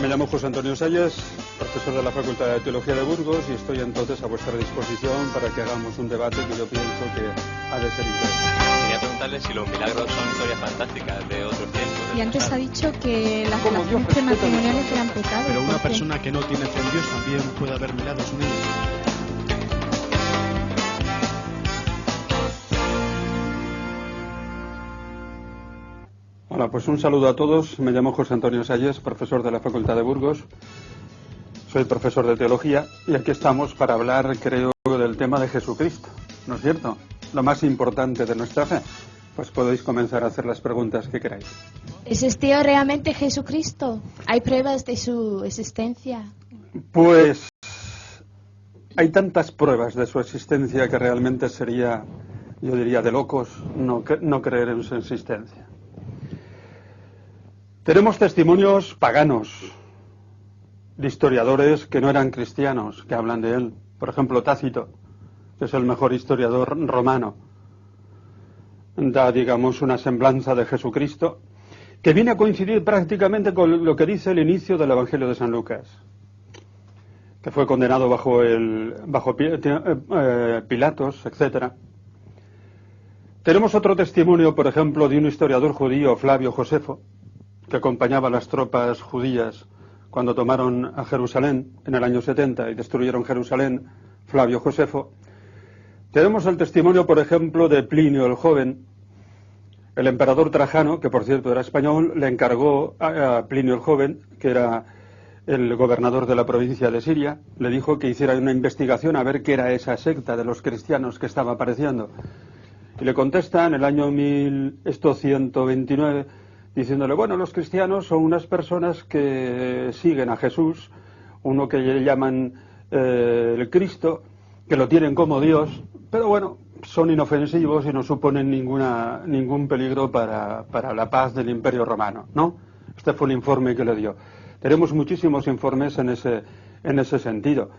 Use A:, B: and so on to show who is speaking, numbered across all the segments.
A: Me llamo José Antonio Salles, profesor de la Facultad de Teología de Burgos, y estoy entonces a vuestra disposición para que hagamos un debate que yo pienso que ha de ser interesante.
B: Quería preguntarle si los milagros son historias fantásticas de otros tiempos.
C: Y antes ha dicho que las relaciones prematrimoniales eran pecados.
D: Pero una persona que no tiene fe en Dios también puede haber milagros en ella.
A: Hola, pues un saludo a todos. Me llamo José Antonio Salles, profesor de la Facultad de Burgos. Soy profesor de Teología y aquí estamos para hablar, creo, del tema de Jesucristo, ¿no es cierto? Lo más importante de nuestra fe. Pues podéis comenzar a hacer las preguntas que queráis.
C: ¿Existió realmente Jesucristo? ¿Hay pruebas de su existencia?
A: Pues hay tantas pruebas de su existencia que realmente sería, yo diría, de locos no creer en su existencia. Tenemos testimonios paganos de historiadores que no eran cristianos, que hablan de él. Por ejemplo, Tácito, que es el mejor historiador romano, da, digamos, una semblanza de Jesucristo que viene a coincidir prácticamente con lo que dice el inicio del Evangelio de San Lucas, que fue condenado bajo Pilatos, etcétera. Tenemos otro testimonio, por ejemplo, de un historiador judío, Flavio Josefo, que acompañaba a las tropas judías cuando tomaron a Jerusalén en el año 70 y destruyeron Jerusalén, Flavio Josefo. Tenemos el testimonio, por ejemplo, de Plinio el Joven. El emperador Trajano, que por cierto era español, le encargó a Plinio el Joven, que era el gobernador de la provincia de Siria, le dijo que hiciera una investigación a ver qué era esa secta de los cristianos que estaba apareciendo. Y le contesta en el año 1129, diciéndole, bueno, los cristianos son unas personas que siguen a Jesús, uno que le llaman el Cristo, que lo tienen como Dios, pero bueno, son inofensivos y no suponen ningún peligro para la paz del Imperio Romano, ¿no? Este fue el informe que le dio. Tenemos muchísimos informes en ese sentido.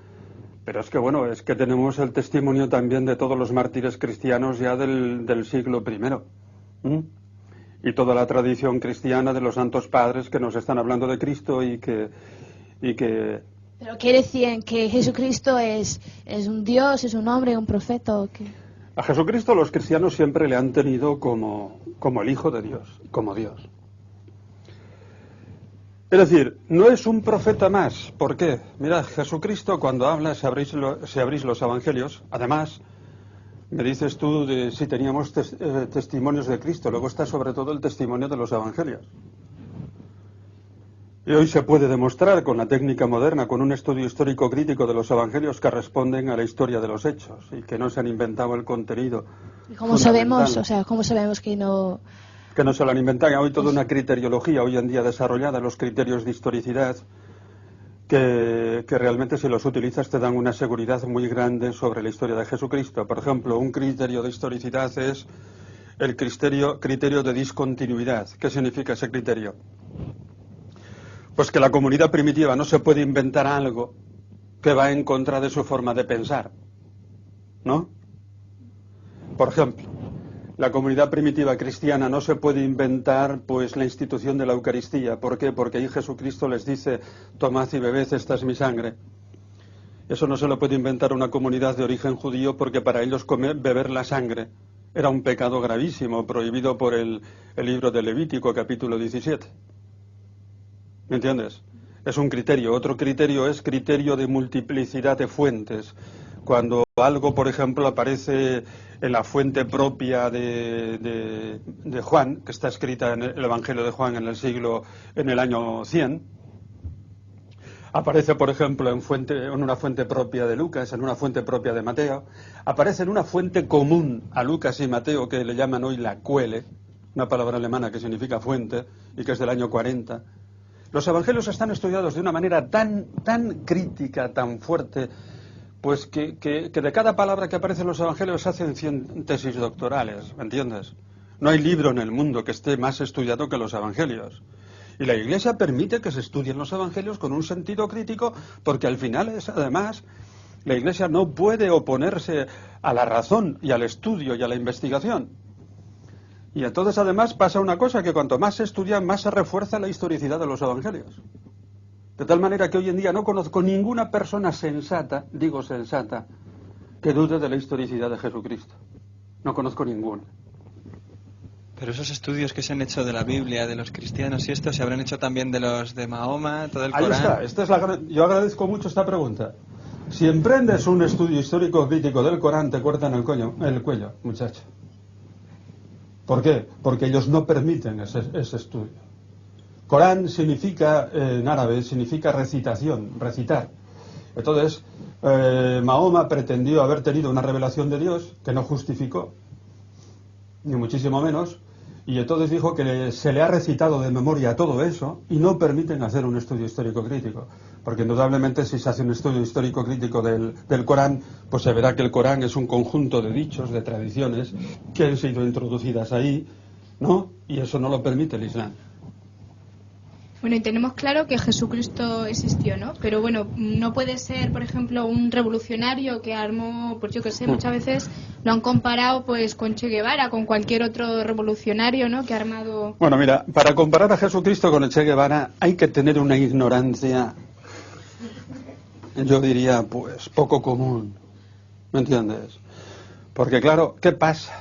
A: Pero es que, bueno, es que tenemos el testimonio también de todos los mártires cristianos ya del siglo I. Y toda la tradición cristiana de los santos padres que nos están hablando de Cristo y que...
C: ¿Pero qué decían? ¿Que Jesucristo es un Dios, es un hombre, un profeta o qué?
A: A Jesucristo los cristianos siempre le han tenido como el Hijo de Dios, como Dios. Es decir, no es un profeta más. ¿Por qué? Mirad, Jesucristo cuando habla, si abrís los evangelios, además, me dices tú de si teníamos testimonios de Cristo, luego está sobre todo el testimonio de los evangelios. Y hoy se puede demostrar con la técnica moderna, con un estudio histórico crítico de los evangelios que responden a la historia de los hechos y que no se han inventado el contenido.
C: ¿Y cómo sabemos, cómo sabemos que no...?
A: Que no se lo han inventado. Hay toda una criteriología hoy en día desarrollada, los criterios de historicidad, que realmente si los utilizas te dan una seguridad muy grande sobre la historia de Jesucristo. Por ejemplo, un criterio de historicidad es el criterio de discontinuidad. ¿Qué significa ese criterio? Pues que la comunidad primitiva no se puede inventar algo que va en contra de su forma de pensar, ¿no? Por ejemplo, la comunidad primitiva cristiana no se puede inventar pues la institución de la Eucaristía. ¿Por qué? Porque ahí Jesucristo les dice, tomad y bebed, esta es mi sangre. Eso no se lo puede inventar una comunidad de origen judío porque para ellos beber la sangre era un pecado gravísimo, prohibido por el libro de Levítico, capítulo 17. ¿Me entiendes? Es un criterio. Otro criterio es criterio de multiplicidad de fuentes. Cuando algo, por ejemplo, aparece en la fuente propia de Juan, que está escrita en el Evangelio de Juan en el año 100, aparece, por ejemplo, en una fuente propia de Lucas, en una fuente propia de Mateo, aparece en una fuente común a Lucas y Mateo, que le llaman hoy la Quelle, una palabra alemana que significa fuente, y que es del año 40. Los evangelios están estudiados de una manera tan crítica, tan fuerte, pues que de cada palabra que aparece en los evangelios se hacen 100 tesis doctorales, ¿me entiendes? No hay libro en el mundo que esté más estudiado que los evangelios. Y la Iglesia permite que se estudien los evangelios con un sentido crítico, porque al final además, la Iglesia no puede oponerse a la razón y al estudio y a la investigación. Y entonces además pasa una cosa, que cuanto más se estudia, más se refuerza la historicidad de los evangelios. De tal manera que hoy en día no conozco ninguna persona sensata, digo sensata, que dude de la historicidad de Jesucristo. No conozco ninguna.
E: Pero esos estudios que se han hecho de la Biblia, de los cristianos y esto, se habrán hecho también de los de Mahoma, todo el Corán.
A: Ahí está. Yo agradezco mucho esta pregunta. Si emprendes un estudio histórico crítico del Corán, te cortan el cuello, muchacho. ¿Por qué? Porque ellos no permiten ese estudio. Corán significa, en árabe, significa recitación, recitar. Entonces, Mahoma pretendió haber tenido una revelación de Dios que no justificó, ni muchísimo menos, y entonces dijo que se le ha recitado de memoria todo eso y no permiten hacer un estudio histórico crítico. Porque indudablemente si se hace un estudio histórico crítico del Corán, pues se verá que el Corán es un conjunto de dichos, de tradiciones que han sido introducidas ahí, ¿no? Y eso no lo permite el Islam.
F: Bueno, y tenemos claro que Jesucristo existió, ¿no? Pero bueno, no puede ser, por ejemplo, un revolucionario que armó, pues yo qué sé, muchas veces lo han comparado pues con Che Guevara, con cualquier otro revolucionario, ¿no? Que ha armado...
A: Bueno, mira, para comparar a Jesucristo con el Che Guevara hay que tener una ignorancia, yo diría, pues poco común, ¿me entiendes? Porque claro, ¿qué pasa?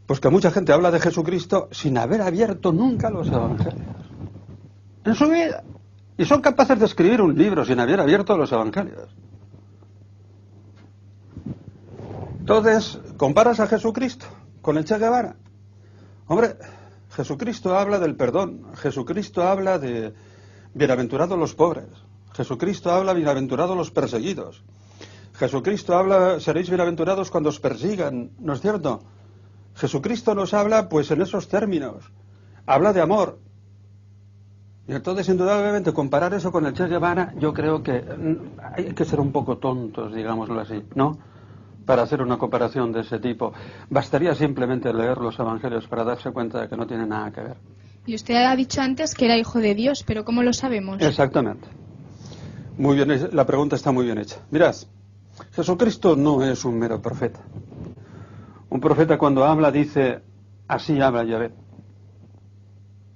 A: Pues que mucha gente habla de Jesucristo sin haber abierto nunca los evangelios en su vida, y son capaces de escribir un libro sin haber abierto los evangelios. Entonces, comparas a Jesucristo con el Che Guevara. Hombre, Jesucristo habla del perdón, Jesucristo habla de bienaventurados los pobres, Jesucristo habla bienaventurados los perseguidos, Jesucristo habla seréis bienaventurados cuando os persigan, ¿no es cierto? Jesucristo nos habla pues en esos términos, habla de amor. Y entonces, indudablemente, comparar eso con el Che Guevara, yo creo que hay que ser un poco tontos, digámoslo así, ¿no? Para hacer una comparación de ese tipo. Bastaría simplemente leer los evangelios para darse cuenta de que no tiene nada que ver.
F: Y usted ha dicho antes que era hijo de Dios, pero ¿cómo lo sabemos?
A: Exactamente. Muy bien, la pregunta está muy bien hecha. Mirad, Jesucristo no es un mero profeta. Un profeta cuando habla dice, así habla Yahvé.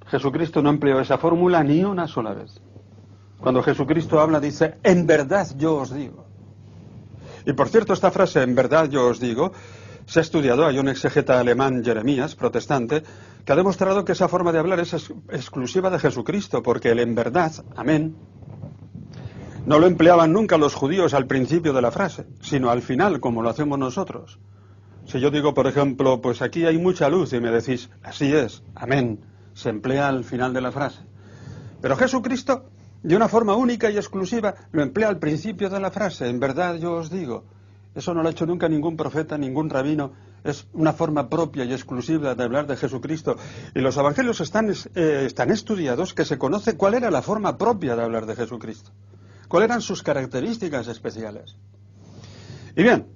A: Jesucristo no empleó esa fórmula ni una sola vez. Cuando Jesucristo habla dice, en verdad yo os digo. Y por cierto, esta frase, en verdad yo os digo, se ha estudiado, hay un exegeta alemán, Jeremías, protestante, que ha demostrado que esa forma de hablar es exclusiva de Jesucristo, porque el en verdad, amén, no lo empleaban nunca los judíos al principio de la frase, sino al final, como lo hacemos nosotros. Si yo digo, por ejemplo, pues aquí hay mucha luz, y me decís, así es, amén, se emplea al final de la frase. Pero Jesucristo, de una forma única y exclusiva, lo emplea al principio de la frase, en verdad yo os digo. Eso no lo ha hecho nunca ningún profeta, ningún rabino, es una forma propia y exclusiva de hablar de Jesucristo. Y los evangelios están estudiados, que se conoce cuál era la forma propia de hablar de Jesucristo, cuáles eran sus características especiales. Y bien,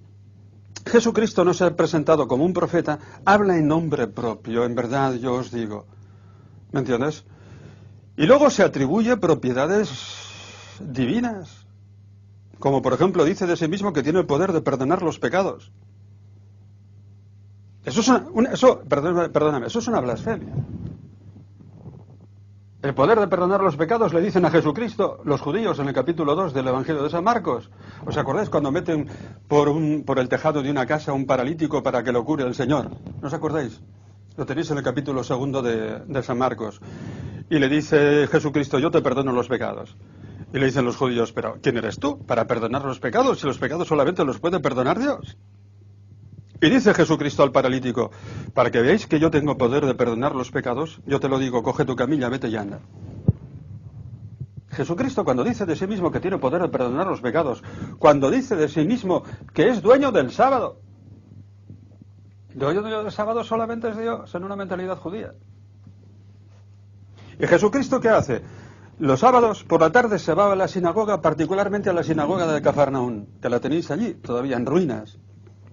A: Jesucristo no se ha presentado como un profeta, habla en nombre propio, en verdad yo os digo. ¿Me entiendes? Y luego se atribuye propiedades divinas, como por ejemplo dice de sí mismo que tiene el poder de perdonar los pecados. Eso es una blasfemia. El poder de perdonar los pecados le dicen a Jesucristo los judíos en el capítulo 2 del Evangelio de San Marcos. ¿Os acordáis cuando meten por el tejado de una casa a un paralítico para que lo cure el Señor? ¿No os acordáis? Lo tenéis en el capítulo 2 de San Marcos. Y le dice Jesucristo, yo te perdono los pecados. Y le dicen los judíos, pero ¿quién eres tú para perdonar los pecados? Si los pecados solamente los puede perdonar Dios. Y dice Jesucristo al paralítico, para que veáis que yo tengo poder de perdonar los pecados, yo te lo digo, coge tu camilla, vete y anda. Jesucristo cuando dice de sí mismo que tiene poder de perdonar los pecados, cuando dice de sí mismo que es dueño del sábado, dueño del sábado solamente es Dios, en una mentalidad judía. ¿Y Jesucristo qué hace? Los sábados por la tarde se va a la sinagoga, particularmente a la sinagoga de Cafarnaún, que la tenéis allí, todavía en ruinas.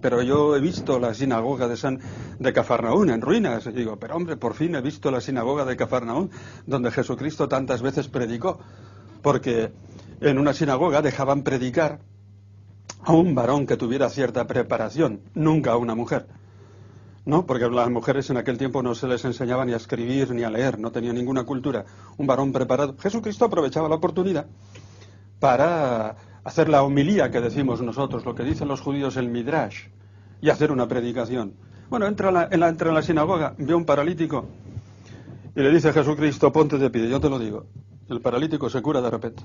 A: Pero yo he visto la sinagoga de Cafarnaún en ruinas. Y digo, pero hombre, por fin he visto la sinagoga de Cafarnaún, donde Jesucristo tantas veces predicó. Porque en una sinagoga dejaban predicar a un varón que tuviera cierta preparación, nunca a una mujer. No, porque a las mujeres en aquel tiempo no se les enseñaba ni a escribir ni a leer, no tenía ninguna cultura. Un varón preparado. Jesucristo aprovechaba la oportunidad para hacer la homilía que decimos nosotros, lo que dicen los judíos el midrash, y hacer una predicación. Bueno, entra en la sinagoga, ve a un paralítico y le dice a Jesucristo, ponte de pie, yo te lo digo. El paralítico se cura de repente.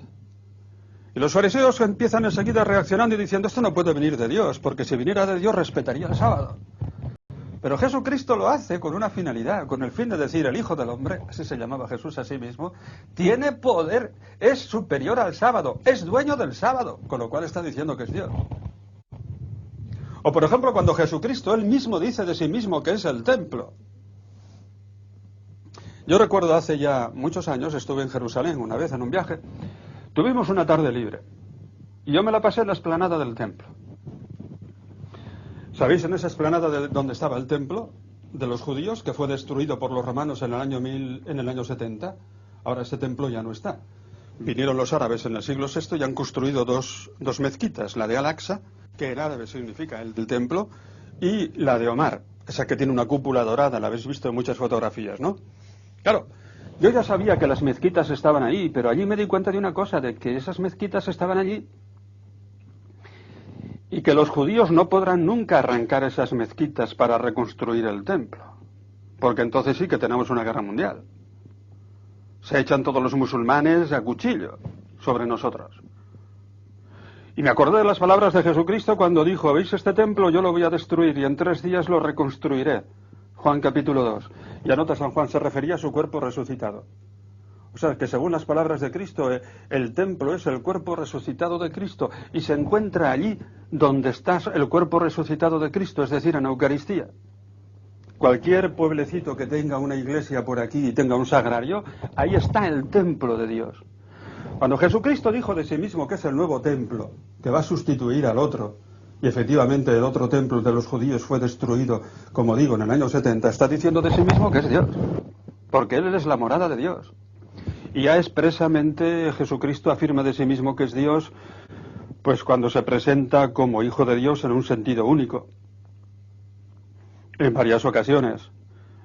A: Y los fariseos empiezan enseguida reaccionando y diciendo, esto no puede venir de Dios, porque si viniera de Dios respetaría el sábado. Pero Jesucristo lo hace con una finalidad, con el fin de decir, el Hijo del Hombre, así se llamaba Jesús a sí mismo, tiene poder, es superior al sábado, es dueño del sábado, con lo cual está diciendo que es Dios. O por ejemplo, cuando Jesucristo él mismo dice de sí mismo que es el templo. Yo recuerdo hace ya muchos años, estuve en Jerusalén una vez en un viaje, tuvimos una tarde libre, y yo me la pasé en la explanada del templo. ¿Sabéis en esa explanada donde estaba el templo de los judíos, que fue destruido por los romanos en el año 70? Ahora ese templo ya no está. Vinieron los árabes en el siglo VI y han construido dos mezquitas, la de Al-Aqsa, que en árabe significa el del templo, y la de Omar, esa que tiene una cúpula dorada, la habéis visto en muchas fotografías, ¿no? Claro, yo ya sabía que las mezquitas estaban ahí, pero allí me di cuenta de una cosa, de que esas mezquitas estaban allí y que los judíos no podrán nunca arrancar esas mezquitas para reconstruir el templo, porque entonces sí que tenemos una guerra mundial. Se echan todos los musulmanes a cuchillo sobre nosotros. Y me acordé de las palabras de Jesucristo cuando dijo, ¿veis este templo? Yo lo voy a destruir y en 3 días lo reconstruiré. Juan capítulo 2. Y anota San Juan, se refería a su cuerpo resucitado. O sea, que según las palabras de Cristo, el templo es el cuerpo resucitado de Cristo y se encuentra allí donde está el cuerpo resucitado de Cristo, es decir, en Eucaristía. Cualquier pueblecito que tenga una iglesia por aquí y tenga un sagrario, ahí está el templo de Dios. Cuando Jesucristo dijo de sí mismo que es el nuevo templo, que va a sustituir al otro, y efectivamente el otro templo de los judíos fue destruido, como digo, en el año 70, está diciendo de sí mismo que es Dios, porque Él es la morada de Dios. Y ya expresamente Jesucristo afirma de sí mismo que es Dios, pues cuando se presenta como Hijo de Dios en un sentido único. En varias ocasiones.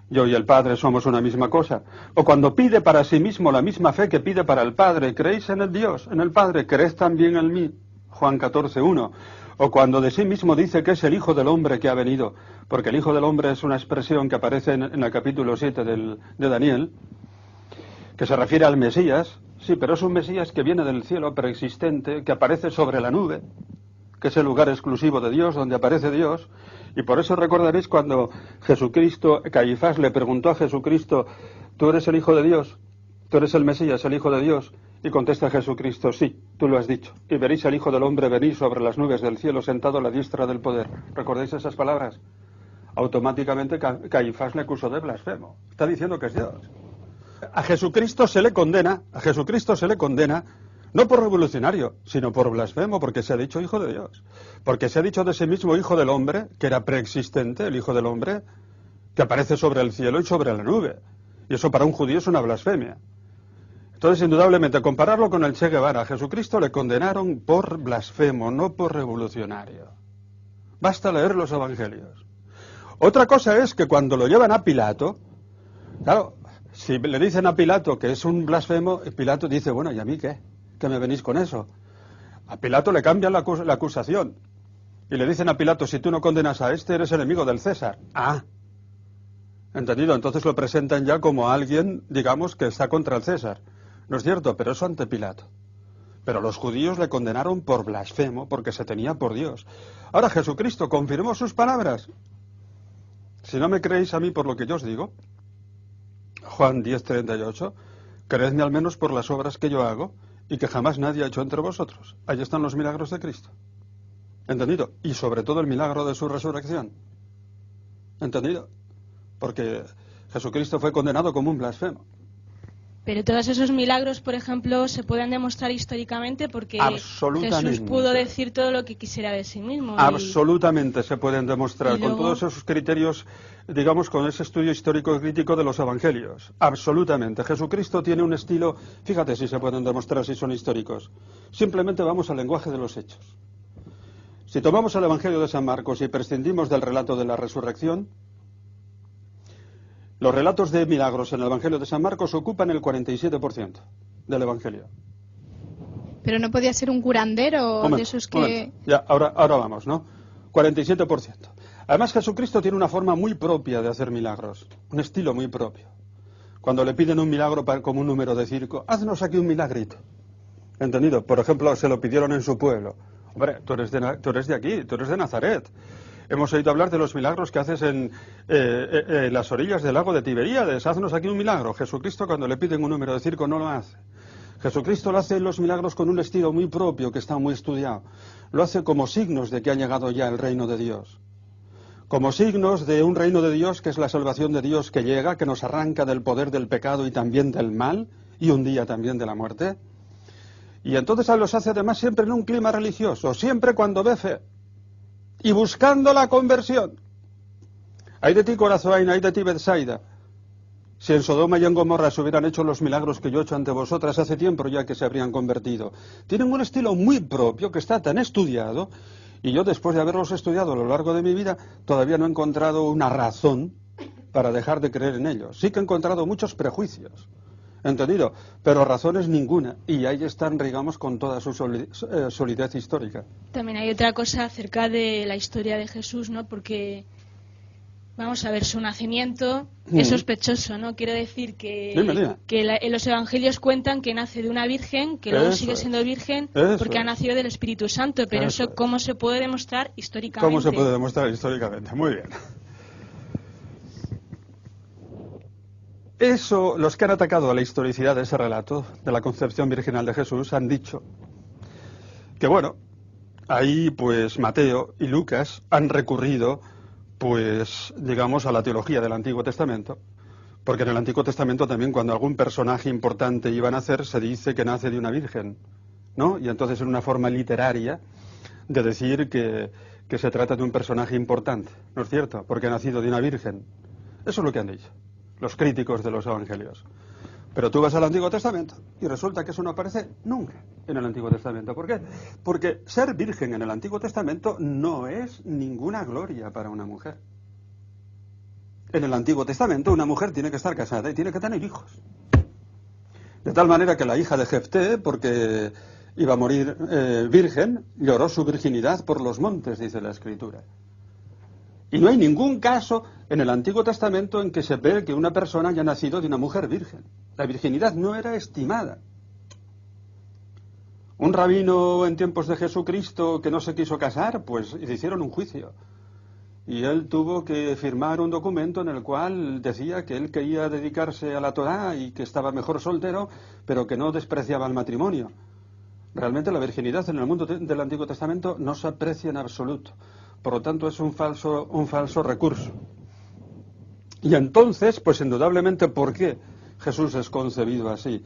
A: Yo y el Padre somos una misma cosa. O cuando pide para sí mismo la misma fe que pide para el Padre. ¿Creéis en el Dios, en el Padre? ¿Creéis también en mí? Juan 14:1. O cuando de sí mismo dice que es el Hijo del Hombre que ha venido. Porque el Hijo del Hombre es una expresión que aparece en el capítulo 7 de Daniel, que se refiere al Mesías. Sí, pero es un Mesías que viene del cielo preexistente, que aparece sobre la nube, que es el lugar exclusivo de Dios, donde aparece Dios. Y por eso recordaréis cuando Caifás le preguntó a Jesucristo, ¿tú eres el Hijo de Dios? ¿Tú eres el Mesías, el Hijo de Dios? Y contesta Jesucristo, sí, tú lo has dicho. Y veréis al Hijo del Hombre venir sobre las nubes del cielo sentado a la diestra del poder. ¿Recordáis esas palabras? Automáticamente Caifás le acusó de blasfemo. Está diciendo que es Dios. A Jesucristo se le condena, no por revolucionario, sino por blasfemo, porque se ha dicho Hijo de Dios. Porque se ha dicho de sí mismo Hijo del Hombre, que era preexistente, el Hijo del Hombre, que aparece sobre el cielo y sobre la nube. Y eso para un judío es una blasfemia. Entonces, indudablemente, compararlo con el Che Guevara, a Jesucristo le condenaron por blasfemo, no por revolucionario. Basta leer los evangelios. Otra cosa es que cuando lo llevan a Pilato, claro, si le dicen a Pilato que es un blasfemo, Pilato dice, bueno, ¿y a mí qué? ¿Qué me venís con eso? A Pilato le cambian la acusación. Y le dicen a Pilato, si tú no condenas a este, eres enemigo del César. Ah, ¿entendido? Entonces lo presentan ya como alguien, digamos, que está contra el César. No es cierto, pero eso ante Pilato. Pero los judíos le condenaron por blasfemo, porque se tenía por Dios. Ahora Jesucristo confirmó sus palabras. Si no me creéis a mí por lo que yo os digo, Juan 10:38, creedme al menos por las obras que yo hago y que jamás nadie ha hecho entre vosotros. Ahí están los milagros de Cristo. ¿Entendido? Y sobre todo el milagro de su resurrección. ¿Entendido? Porque Jesucristo fue condenado como un blasfemo.
G: Pero todos esos milagros, por ejemplo, se pueden demostrar históricamente porque Jesús pudo decir todo lo que quisiera de sí mismo.
A: Absolutamente se pueden demostrar con todos esos criterios, digamos, con ese estudio histórico y crítico de los evangelios. Absolutamente. Jesucristo tiene un estilo, fíjate si se pueden demostrar si son históricos. Simplemente vamos al lenguaje de los hechos. Si tomamos el evangelio de San Marcos y prescindimos del relato de la resurrección, Los relatos de milagros en el Evangelio de San Marcos ocupan el 47% del Evangelio.
F: Pero no podía ser un curandero de esos que...
A: Ya, ahora vamos, ¿no? 47%. Además, Jesucristo tiene una forma muy propia de hacer milagros, un estilo muy propio. Cuando le piden un milagro como un número de circo, haznos aquí un milagrito. ¿Entendido? Por ejemplo, se lo pidieron en su pueblo. Hombre, tú eres de aquí, tú eres de Nazaret. Hemos oído hablar de los milagros que haces en las orillas del lago de Tiberíades. Haznos aquí un milagro. Jesucristo, cuando le piden un número de circo, no lo hace. Jesucristo lo hace los milagros con un estilo muy propio, que está muy estudiado. Lo hace como signos de que ha llegado ya el reino de Dios. Como signos de un reino de Dios que es la salvación de Dios que llega, que nos arranca del poder del pecado y también del mal, y un día también de la muerte. Y entonces los hace además siempre en un clima religioso, siempre cuando ve fe, y buscando la conversión. Ay de ti, Corazoain, ay de ti, Betsaida. Si en Sodoma y en Gomorra se hubieran hecho los milagros que yo he hecho ante vosotras, hace tiempo ya que se habrían convertido. Tienen un estilo muy propio, que está tan estudiado, y yo después de haberlos estudiado a lo largo de mi vida, todavía no he encontrado una razón para dejar de creer en ellos. Sí que he encontrado muchos prejuicios, ¿entendido? Pero razones ninguna, y ahí están, digamos, con toda su solidez histórica.
G: También hay otra cosa acerca de la historia de Jesús, ¿no? Porque... vamos a ver, su nacimiento es sospechoso, ¿no? Quiero decir que en los evangelios cuentan que nace de una virgen, que luego sigue siendo virgen porque ha nacido del Espíritu Santo, pero eso ¿cómo se puede demostrar históricamente?
A: ¿Cómo se puede demostrar históricamente? Muy bien. Eso, los que han atacado a la historicidad de ese relato, de la concepción virginal de Jesús, han dicho que, bueno, ahí pues Mateo y Lucas han recurrido pues, digamos, a la teología del Antiguo Testamento, porque en el Antiguo Testamento también cuando algún personaje importante iba a nacer, se dice que nace de una virgen, ¿no? Y entonces es una forma literaria de decir que se trata de un personaje importante, ¿no es cierto? Porque ha nacido de una virgen. Eso es lo que han dicho los críticos de los evangelios. Pero tú vas al Antiguo Testamento y resulta que eso no aparece nunca en el Antiguo Testamento. ¿Por qué? Porque ser virgen en el Antiguo Testamento no es ninguna gloria para una mujer. En el Antiguo Testamento una mujer tiene que estar casada y tiene que tener hijos. De tal manera que la hija de Jefté, porque iba a morir virgen, lloró su virginidad por los montes, dice la Escritura. Y no hay ningún caso en el Antiguo Testamento en que se ve que una persona haya nacido de una mujer virgen. La virginidad no era estimada. Un rabino en tiempos de Jesucristo que no se quiso casar, pues hicieron un juicio. Y él tuvo que firmar un documento en el cual decía que él quería dedicarse a la Torá y que estaba mejor soltero, pero que no despreciaba el matrimonio. Realmente la virginidad en el mundo del Antiguo Testamento no se aprecia en absoluto. Por lo tanto, es un falso recurso. Y entonces, pues indudablemente, ¿por qué Jesús es concebido así?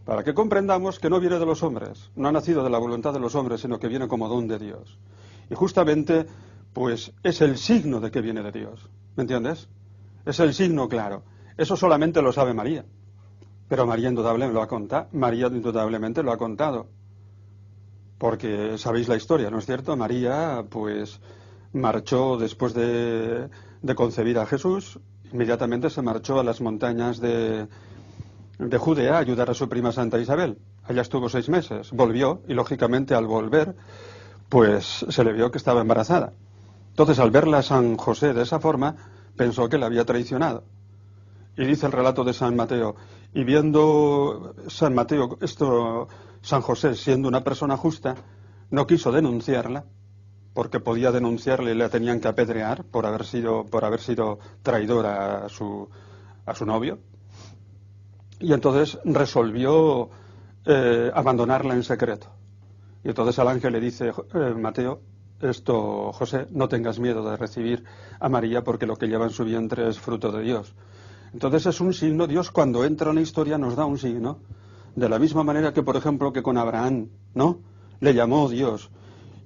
A: Para que comprendamos que no viene de los hombres, no ha nacido de la voluntad de los hombres, sino que viene como don de Dios. Y justamente, pues, es el signo de que viene de Dios. ¿Me entiendes? Es el signo claro. Eso solamente lo sabe María. Pero María indudablemente lo ha contado. Porque sabéis la historia, ¿no es cierto? María, pues, marchó después de concebir a Jesús, inmediatamente se marchó a las montañas de Judea a ayudar a su prima Santa Isabel. Allá estuvo 6 meses, volvió y lógicamente al volver pues se le vio que estaba embarazada. Entonces al verla a San José de esa forma pensó que la había traicionado. Y dice el relato de San Mateo, y viendo San José siendo una persona justa, no quiso denunciarla, porque podía denunciarle y le tenían que apedrear por haber sido traidora a su novio. Y entonces resolvió abandonarla en secreto. Y entonces al ángel le dice, Mateo, José, no tengas miedo de recibir a María porque lo que lleva en su vientre es fruto de Dios. Entonces es un signo, Dios cuando entra en la historia nos da un signo, de la misma manera que por ejemplo que con Abraham, ¿no? Le llamó Dios.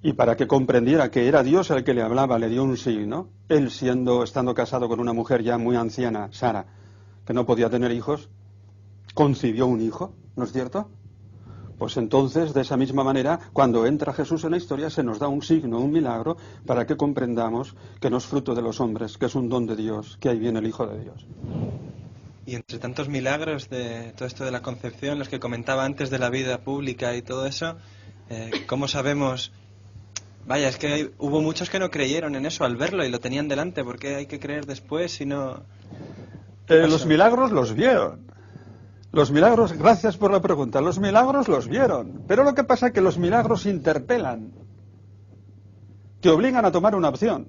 A: Y para que comprendiera que era Dios el que le hablaba, le dio un signo. Él estando casado con una mujer ya muy anciana, Sara, que no podía tener hijos, concibió un hijo, ¿no es cierto? Pues entonces, de esa misma manera, cuando entra Jesús en la historia, se nos da un signo, un milagro, para que comprendamos que no es fruto de los hombres, que es un don de Dios, que ahí viene el Hijo de Dios.
E: Y entre tantos milagros de todo esto de la concepción, los que comentaba antes de la vida pública y todo eso, ¿cómo sabemos? Vaya, es que hubo muchos que no creyeron en eso al verlo y lo tenían delante. ¿Por qué hay que creer después si no...?
A: Los milagros los vieron. Los milagros, gracias por la pregunta, los milagros los vieron. Pero lo que pasa es que los milagros interpelan. Te obligan a tomar una opción.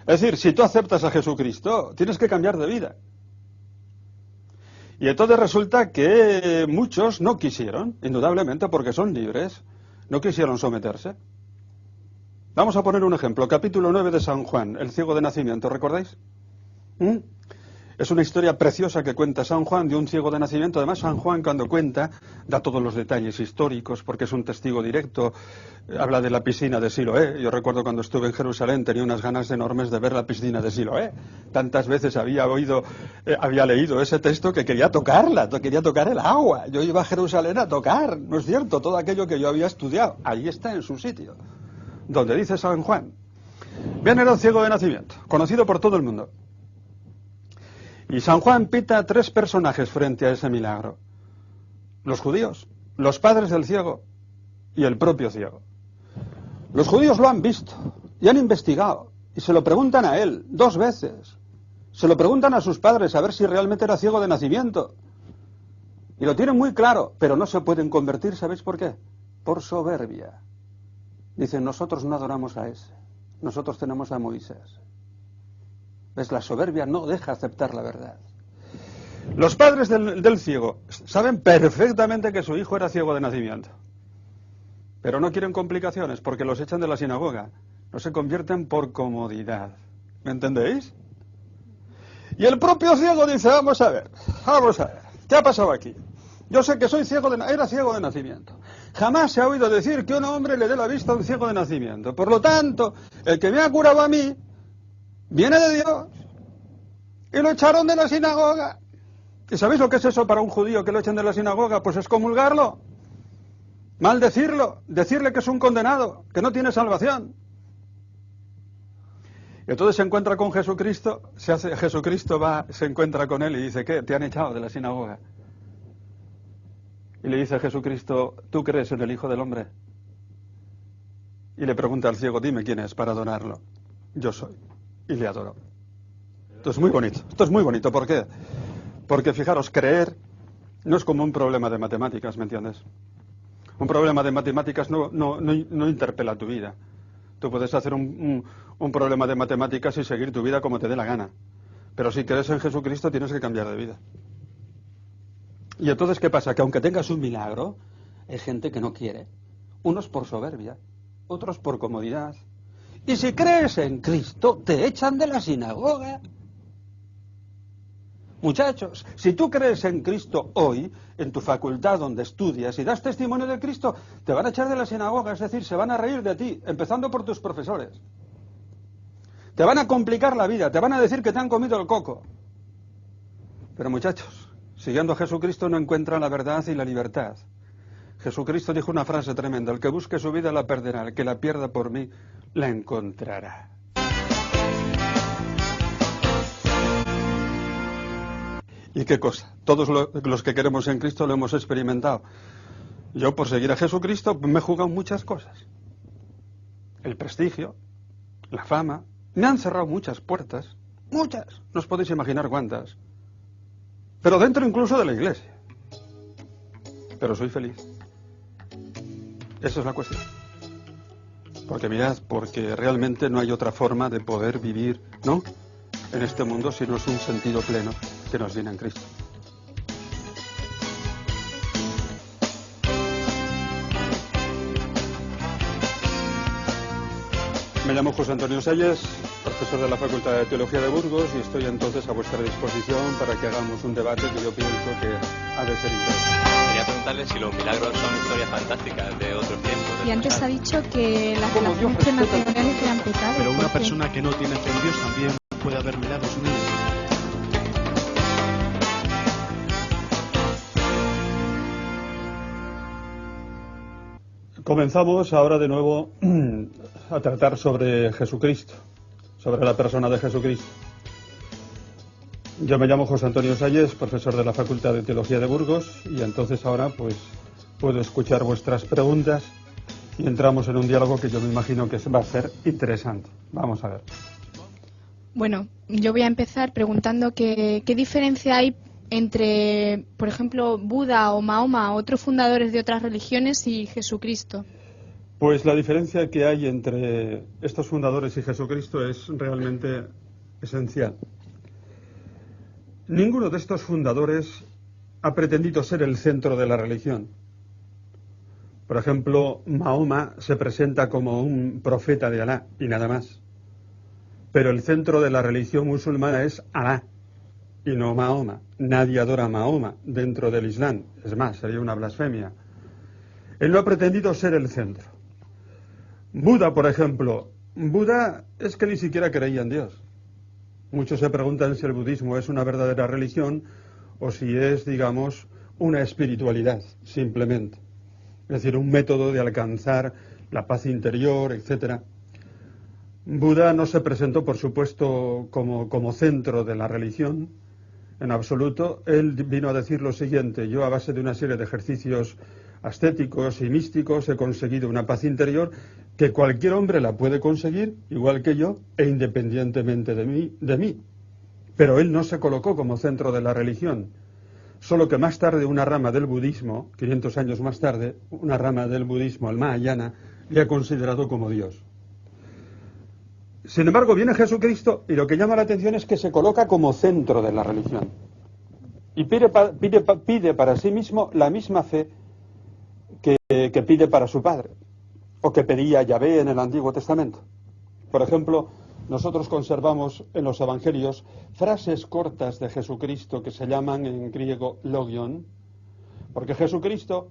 A: Es decir, si tú aceptas a Jesucristo, tienes que cambiar de vida. Y entonces resulta que muchos no quisieron, indudablemente porque son libres, no quisieron someterse. Vamos a poner un ejemplo, capítulo 9 de San Juan, el ciego de nacimiento, ¿recordáis? Es una historia preciosa que cuenta San Juan de un ciego de nacimiento. Además, San Juan cuando cuenta da todos los detalles históricos porque es un testigo directo. Habla de la piscina de Siloé. Yo recuerdo cuando estuve en Jerusalén tenía unas ganas enormes de ver la piscina de Siloé. Tantas veces había leído ese texto que quería tocarla, quería tocar el agua. Yo iba a Jerusalén a tocar, ¿no es cierto? Todo aquello que yo había estudiado. Ahí está en su sitio, donde dice San Juan. Bien, era un ciego de nacimiento, conocido por todo el mundo. Y San Juan pita a 3 personajes frente a ese milagro. Los judíos, los padres del ciego y el propio ciego. Los judíos lo han visto y han investigado y se lo preguntan a él 2 veces. Se lo preguntan a sus padres a ver si realmente era ciego de nacimiento. Y lo tienen muy claro, pero no se pueden convertir, ¿sabéis por qué? Por soberbia. Dicen, nosotros no adoramos a ese, nosotros tenemos a Moisés. ¿Ves? La soberbia no deja aceptar la verdad. Los padres del ciego saben perfectamente que su hijo era ciego de nacimiento. Pero no quieren complicaciones porque los echan de la sinagoga. No se convierten por comodidad. ¿Me entendéis? Y el propio ciego dice, vamos a ver, ¿qué ha pasado aquí? Yo sé que era ciego de nacimiento. Jamás se ha oído decir que un hombre le dé la vista a un ciego de nacimiento. Por lo tanto, el que me ha curado a mí viene de Dios. Y lo echaron de la sinagoga. ¿Y sabéis lo que es eso para un judío que lo echen de la sinagoga? Pues es comulgarlo, maldecirlo, decirle que es un condenado, que no tiene salvación. Y entonces se encuentra con Jesucristo, Jesucristo se encuentra con él y dice, ¿qué? Te han echado de la sinagoga. Y le dice a Jesucristo, ¿tú crees en el Hijo del Hombre? Y le pregunta al ciego, dime quién es para adorarlo. Yo soy. Y le adoró. Esto es muy bonito. ¿Por qué? Porque fijaros, creer no es como un problema de matemáticas, ¿me entiendes? Un problema de matemáticas no interpela tu vida. Tú puedes hacer un problema de matemáticas y seguir tu vida como te dé la gana. Pero si crees en Jesucristo tienes que cambiar de vida. Y entonces, ¿qué pasa? Que aunque tengas un milagro, hay gente que no quiere. Unos por soberbia, otros por comodidad. Y si crees en Cristo, te echan de la sinagoga. Muchachos, si tú crees en Cristo hoy, en tu facultad donde estudias y das testimonio de Cristo, te van a echar de la sinagoga, es decir, se van a reír de ti, empezando por tus profesores. Te van a complicar la vida, te van a decir que te han comido el coco. Pero muchachos, siguiendo a Jesucristo no encuentra la verdad y la libertad. Jesucristo dijo una frase tremenda, el que busque su vida la perderá, el que la pierda por mí la encontrará. ¿Y qué cosa? Todos los que queremos en Cristo lo hemos experimentado. Yo, por seguir a Jesucristo, me he jugado muchas cosas. El prestigio, la fama. Me han cerrado muchas puertas. Muchas. No os podéis imaginar cuántas. Pero dentro incluso de la iglesia. Pero soy feliz. Esa es la cuestión. Porque mirad, porque realmente no hay otra forma de poder vivir, ¿no?, en este mundo si no es un sentido pleno que nos viene en Cristo. Me llamo José Antonio Salles, profesor de la Facultad de Teología de Burgos, y estoy entonces a vuestra disposición para que hagamos un debate que yo pienso que ha de ser interesante.
B: Quería preguntarle si los milagros son historias fantásticas de otros tiempos.
F: Y antes ha dicho que las relaciones prematrimoniales eran pecado.
D: Pero una persona que no tiene fe en Dios también puede haber milagros en ella.
A: Comenzamos ahora de nuevo a tratar sobre Jesucristo, sobre la persona de Jesucristo. Yo me llamo José Antonio Salles, profesor de la Facultad de Teología de Burgos, y entonces ahora pues puedo escuchar vuestras preguntas y entramos en un diálogo que yo me imagino que va a ser interesante. Vamos a ver.
F: Bueno, yo voy a empezar preguntando qué diferencia hay entre, por ejemplo, Buda o Mahoma, otros fundadores de otras religiones, y Jesucristo.
A: Pues la diferencia que hay entre estos fundadores y Jesucristo es realmente esencial. Ninguno de estos fundadores ha pretendido ser el centro de la religión. Por ejemplo, Mahoma se presenta como un profeta de Alá y nada más. Pero el centro de la religión musulmana es Alá y no Mahoma. Nadie adora a Mahoma dentro del Islam. Es más, sería una blasfemia. Él no ha pretendido ser el centro. Buda, por ejemplo, Buda es que ni siquiera creía en Dios. Muchos se preguntan si el budismo es una verdadera religión o si es, digamos, una espiritualidad, simplemente. Es decir, un método de alcanzar la paz interior, etc. Buda no se presentó, por supuesto, como centro de la religión, en absoluto. Él vino a decir lo siguiente: yo, a base de una serie de ejercicios ascéticos y místicos, he conseguido una paz interior que cualquier hombre la puede conseguir, igual que yo, e independientemente de mí. Pero él no se colocó como centro de la religión, solo que más tarde una rama del budismo, 500 años más tarde, una rama del budismo, el Mahayana, le ha considerado como Dios. Sin embargo, viene Jesucristo y lo que llama la atención es que se coloca como centro de la religión y pide para sí mismo la misma fe que pide para su Padre, o que pedía Yahvé en el Antiguo Testamento. Por ejemplo, nosotros conservamos en los Evangelios frases cortas de Jesucristo que se llaman en griego logion, porque Jesucristo,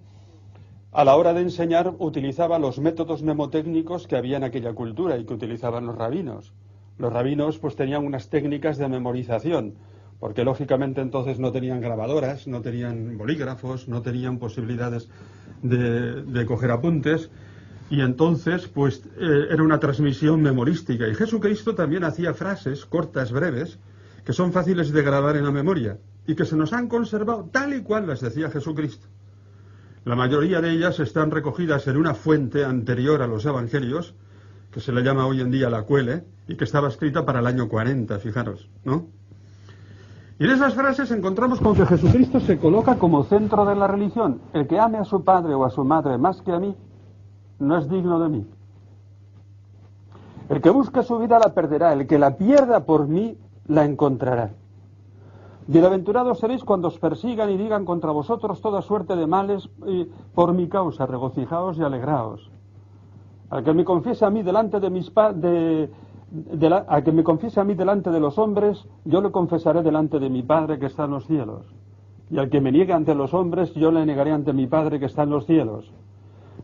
A: a la hora de enseñar, utilizaba los métodos mnemotécnicos que había en aquella cultura y que utilizaban los rabinos. Los rabinos pues tenían unas técnicas de memorización, porque lógicamente entonces no tenían grabadoras, no tenían bolígrafos, no tenían posibilidades de coger apuntes, y entonces pues era una transmisión memorística. Y Jesucristo también hacía frases cortas, breves, que son fáciles de grabar en la memoria y que se nos han conservado tal y cual las decía Jesucristo. La mayoría de ellas están recogidas en una fuente anterior a los Evangelios, que se le llama hoy en día la Cuele, y que estaba escrita para el año 40, fijaros, ¿no? Y en esas frases encontramos con que Jesucristo se coloca como centro de la religión. El que ame a su padre o a su madre más que a mí, no es digno de mí. El que busque su vida la perderá, el que la pierda por mí, la encontrará. Bienaventurados seréis cuando os persigan y digan contra vosotros toda suerte de males por mi causa, regocijaos y alegraos. Al que me confiese a mí delante de mis al que me confiese a mí delante de los hombres, yo le confesaré delante de mi Padre que está en los cielos. Y al que me niegue ante los hombres, yo le negaré ante mi Padre que está en los cielos.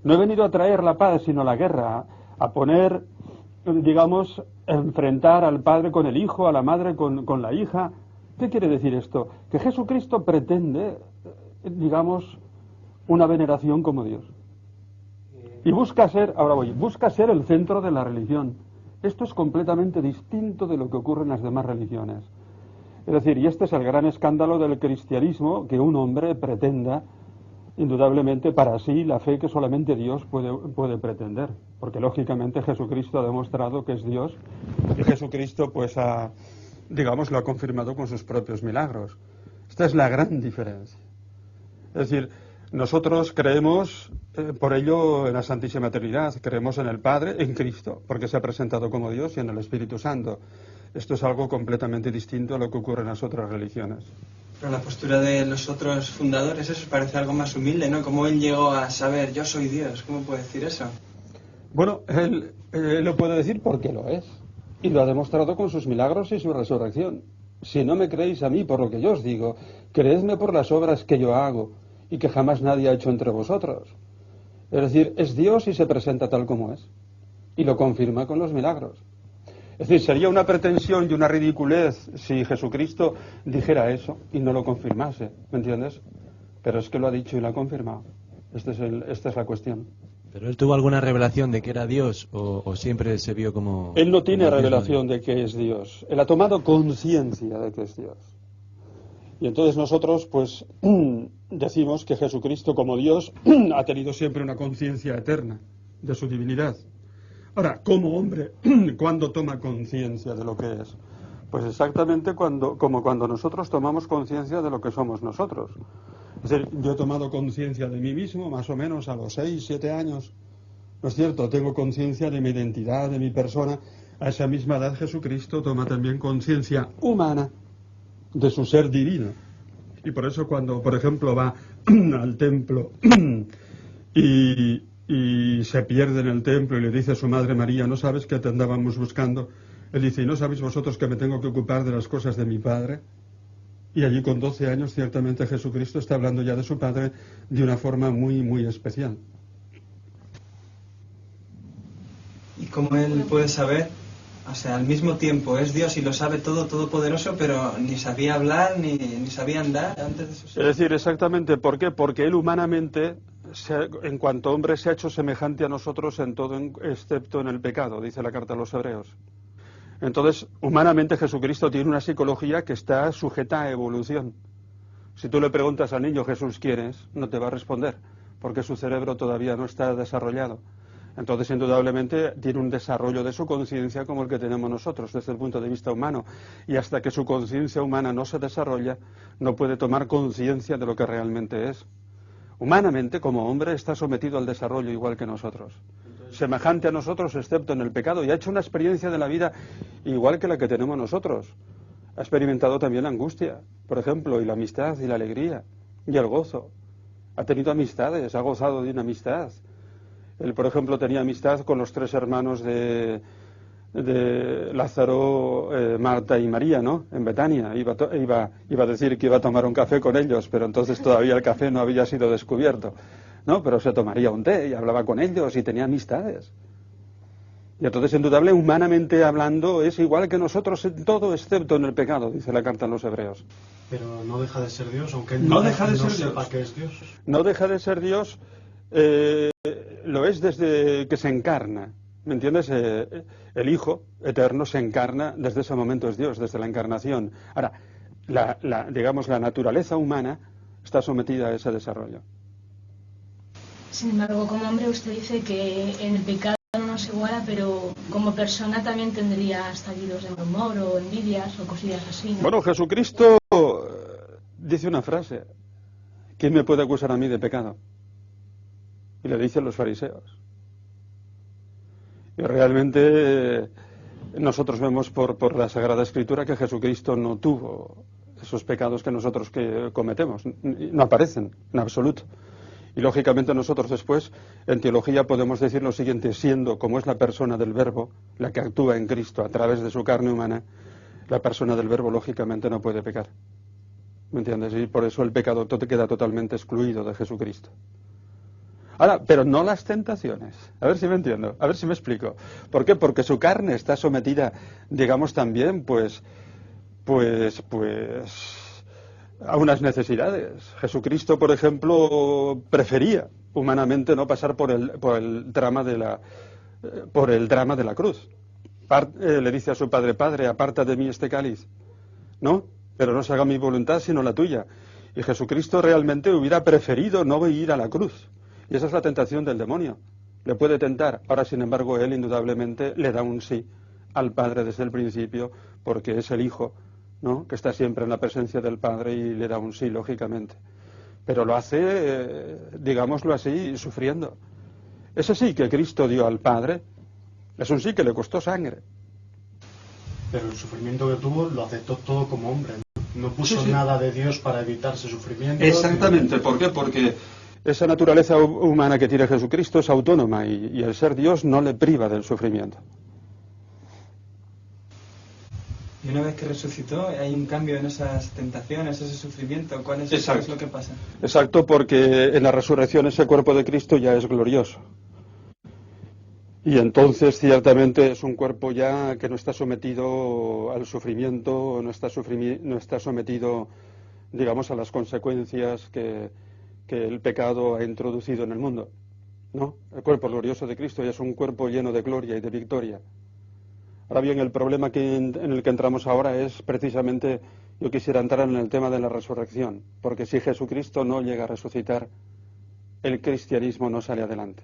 A: No he venido a traer la paz, sino la guerra, a poner, digamos, enfrentar al padre con el hijo, a la madre con la hija. ¿Qué quiere decir esto? Que Jesucristo pretende, digamos, una veneración como Dios. Y busca ser el centro de la religión. Esto es completamente distinto de lo que ocurre en las demás religiones. Es decir, y este es el gran escándalo del cristianismo, que un hombre pretenda, indudablemente, para sí la fe que solamente Dios puede pretender. Porque lógicamente Jesucristo ha demostrado que es Dios, y Jesucristo pues lo ha confirmado con sus propios milagros. Esta es la gran diferencia. Es decir, nosotros creemos, por ello, en la Santísima Trinidad, creemos en el Padre, en Cristo, porque se ha presentado como Dios, y en el Espíritu Santo. Esto es algo completamente distinto a lo que ocurre en las otras religiones.
E: Pero la postura de los otros fundadores, eso parece algo más humilde, ¿no? ¿Cómo él llegó a saber, yo soy Dios? ¿Cómo puede decir eso?
A: Bueno, él lo puede decir porque lo es. Y lo ha demostrado con sus milagros y su resurrección. Si no me creéis a mí por lo que yo os digo, creedme por las obras que yo hago y que jamás nadie ha hecho entre vosotros. Es decir, es Dios y se presenta tal como es. Y lo confirma con los milagros. Es decir, sería una pretensión y una ridiculez si Jesucristo dijera eso y no lo confirmase, ¿me entiendes? Pero es que lo ha dicho y lo ha confirmado. Esta es la cuestión.
H: ¿Pero él tuvo alguna revelación de que era Dios o siempre se vio como...?
A: Él no tiene revelación de que es Dios. Él ha tomado conciencia de que es Dios. Y entonces nosotros, pues, decimos que Jesucristo, como Dios, ha tenido siempre una conciencia eterna de su divinidad. Ahora, como hombre, ¿cuándo toma conciencia de lo que es? Pues exactamente como cuando nosotros tomamos conciencia de lo que somos nosotros. Es decir, yo he tomado conciencia de mí mismo más o menos a los 6, 7 años. ¿No es cierto? Tengo conciencia de mi identidad, de mi persona. A esa misma edad Jesucristo toma también conciencia humana de su ser divino. Y por eso cuando, por ejemplo, va al templo y se pierde en el templo y le dice a su madre María, ¿no sabes que te andábamos buscando? Él dice, ¿y no sabéis vosotros que me tengo que ocupar de las cosas de mi padre? Y allí con 12 años ciertamente Jesucristo está hablando ya de su padre de una forma muy, muy especial.
E: ¿Y cómo él puede saber? O sea, al mismo tiempo es Dios y lo sabe todo, todopoderoso, pero ni sabía hablar, ni sabía andar antes de su...
A: Es decir, exactamente, ¿por qué? Porque él humanamente, en cuanto hombre, se ha hecho semejante a nosotros en todo, excepto en el pecado, dice la carta a los Hebreos. Entonces, humanamente Jesucristo tiene una psicología que está sujeta a evolución. Si tú le preguntas al niño, Jesús, ¿quién es?, no te va a responder, porque su cerebro todavía no está desarrollado. Entonces, indudablemente, tiene un desarrollo de su conciencia como el que tenemos nosotros, desde el punto de vista humano. Y hasta que su conciencia humana no se desarrolla, no puede tomar conciencia de lo que realmente es. Humanamente, como hombre, está sometido al desarrollo igual que nosotros. Semejante a nosotros, excepto en el pecado. Y ha hecho una experiencia de la vida igual que la que tenemos nosotros. Ha experimentado también la angustia, por ejemplo, y la amistad, y la alegría, y el gozo. Ha tenido amistades, ha gozado de una amistad. Él, por ejemplo, tenía amistad con los 3 hermanos de Lázaro, Marta y María, ¿no? En Betania. Iba a decir que iba a tomar un café con ellos, pero entonces todavía el café no había sido descubierto, ¿no? Pero se tomaría un té y hablaba con ellos y tenía amistades. Y entonces, indudable, humanamente hablando, es igual que nosotros en todo, excepto en el pecado, dice la carta a los Hebreos.
D: Pero no deja de ser Dios, aunque él
A: no deja de ser
D: sepa
A: Dios.
D: que es Dios.
A: No deja de ser Dios. Lo es desde que se encarna, ¿me entiendes? El Hijo eterno se encarna, desde ese momento es Dios, desde la encarnación. Ahora, digamos, la naturaleza humana está sometida a ese desarrollo.
G: Sin embargo, como hombre usted dice que en el pecado no nos iguala, pero como persona también tendría estallidos de mal humor o envidias o cosillas así, ¿no?
A: Bueno, Jesucristo dice una frase, ¿quién me puede acusar a mí de pecado? Y le dicen los fariseos. Y realmente nosotros vemos por la Sagrada Escritura que Jesucristo no tuvo esos pecados que nosotros cometemos. No aparecen en absoluto. Y lógicamente nosotros después, en teología, podemos decir lo siguiente, siendo como es la persona del Verbo, la que actúa en Cristo a través de su carne humana, la persona del Verbo lógicamente no puede pecar. ¿Me entiendes? Y por eso el pecado queda totalmente excluido de Jesucristo. Ahora, pero no las tentaciones. A ver si me entiendo, a ver si me explico. ¿Por qué? Porque su carne está sometida, digamos también, pues a unas necesidades. Jesucristo, por ejemplo, prefería humanamente no pasar por el drama de la cruz. Le dice a su padre, Padre, aparta de mí este cáliz, ¿no? Pero no se haga mi voluntad sino la tuya. Y Jesucristo realmente hubiera preferido no ir a la cruz. Y esa es la tentación del demonio. Le puede tentar. Ahora, sin embargo, él indudablemente le da un sí al Padre desde el principio, porque es el Hijo, ¿no?, que está siempre en la presencia del Padre y le da un sí, lógicamente. Pero lo hace, digámoslo así, sufriendo. Ese sí que Cristo dio al Padre es un sí que le costó sangre.
D: Pero el sufrimiento que tuvo lo aceptó todo como hombre. No puso nada de Dios para evitar ese sufrimiento.
A: Exactamente. ¿Por qué? Porque esa naturaleza humana que tiene Jesucristo es autónoma y el ser Dios no le priva del sufrimiento.
E: Y una vez que resucitó, hay un cambio en esas tentaciones, ese sufrimiento. ¿Cuál es, eso? ¿Qué es lo que pasa?
A: Exacto, porque en la resurrección ese cuerpo de Cristo ya es glorioso. Y entonces ciertamente es un cuerpo ya que no está sometido al sufrimiento, no está sometido, digamos, a las consecuencias que el pecado ha introducido en el mundo, ¿no? El cuerpo glorioso de Cristo ya es un cuerpo lleno de gloria y de victoria. Ahora bien, el problema en el que entramos ahora es precisamente, yo quisiera entrar en el tema de la resurrección, porque si Jesucristo no llega a resucitar, el cristianismo no sale adelante.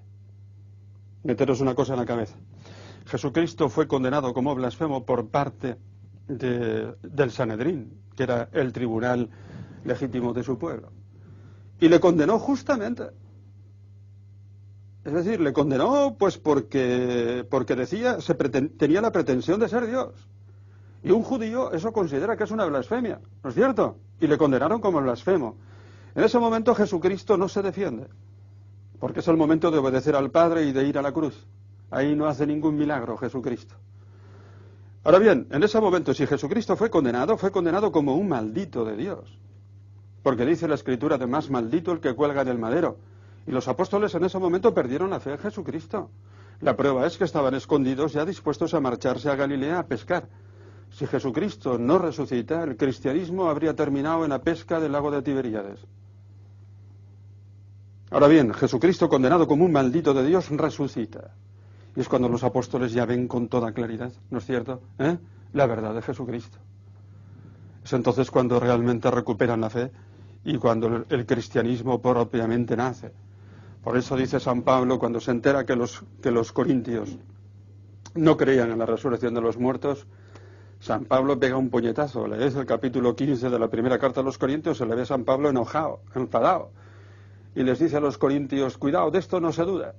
A: Meteros una cosa en la cabeza. Jesucristo fue condenado como blasfemo por parte del Sanedrín, que era el tribunal legítimo de su pueblo. Y le condenó justamente. Es decir, le condenó pues porque decía, tenía la pretensión de ser Dios. Y un judío eso considera que es una blasfemia, ¿no es cierto? Y le condenaron como blasfemo. En ese momento Jesucristo no se defiende, porque es el momento de obedecer al Padre y de ir a la cruz. Ahí no hace ningún milagro Jesucristo. Ahora bien, en ese momento, si Jesucristo fue condenado como un maldito de Dios. Porque dice la Escritura, de más maldito el que cuelga en el madero. Y los apóstoles en ese momento perdieron la fe en Jesucristo. La prueba es que estaban escondidos ya dispuestos a marcharse a Galilea a pescar. Si Jesucristo no resucita, el cristianismo habría terminado en la pesca del lago de Tiberíades. Ahora bien, Jesucristo, condenado como un maldito de Dios, resucita. Y es cuando los apóstoles ya ven con toda claridad, ¿no es cierto?, la verdad de Jesucristo. Es entonces cuando realmente recuperan la fe y cuando el cristianismo propiamente nace. Por eso dice San Pablo, cuando se entera que los corintios no creían en la resurrección de los muertos, San Pablo pega un puñetazo. Lees el capítulo 15 de la primera carta a los Corintios, se le ve a San Pablo enojado, enfadado. Y les dice a los corintios, cuidado, de esto no se duda.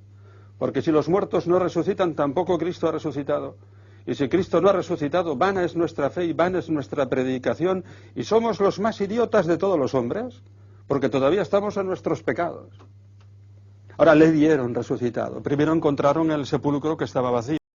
A: Porque si los muertos no resucitan, tampoco Cristo ha resucitado. Y si Cristo no ha resucitado, vana es nuestra fe y vana es nuestra predicación. Y somos los más idiotas de todos los hombres, porque todavía estamos en nuestros pecados. Ahora le vieron resucitado. Primero encontraron el sepulcro que estaba vacío.